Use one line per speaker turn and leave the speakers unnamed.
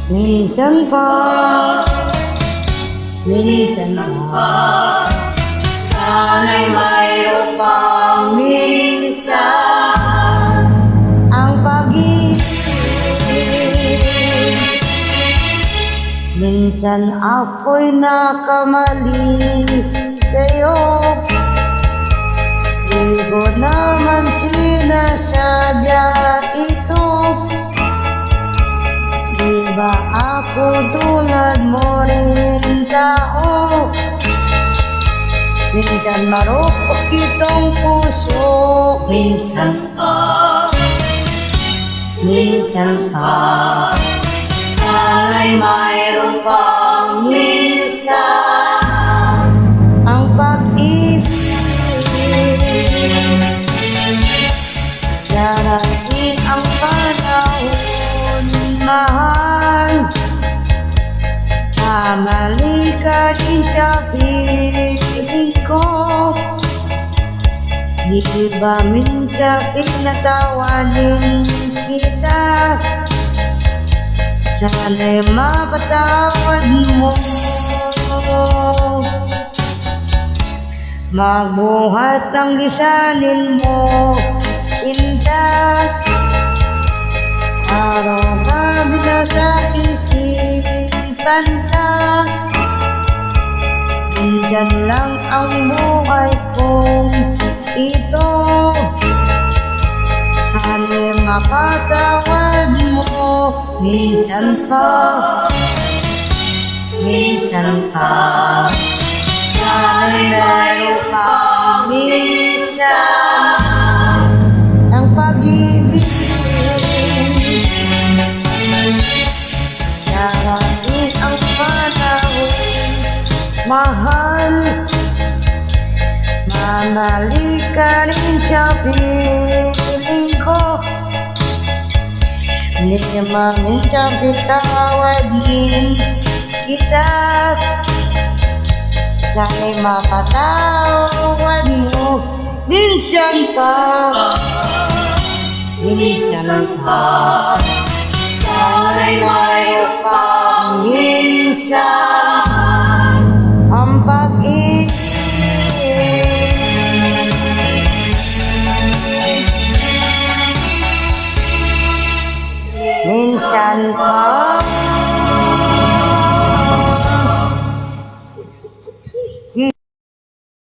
Minsan pa, minsan pa,
sana'y mayroon pang minsan.
ang pag-ibig. Minsan ako'y nakamali sa'yo, di ko naman sinasadya ito. Di ba ako tulad mo rin tao? Minsan marupok itong puso.
Minsan pa, sana'y mayroon pang minsan.
Ang pag-ibig darating ang panahon, mahal. Mamali ka din sa piling ko. Di ba minsan pinatawanin kita? Sana'y mapatawad mo. Magbuhat ng lisanin mo, sinta. Araw-gabi na sa isipan ka. Minsan lang ang buhay kong ito. Sana'y mapatawad mo.
Minsan pa, sana'y mayroon pang minsan.
Ang pag-ibig darating ang panahon, mahal. Mamali ka rin sa piling ko. Hindi naman minsan pitawagin kita. Sana'y mapatawad mo. Minsan pa,
Sana'y mayroon pang minsan.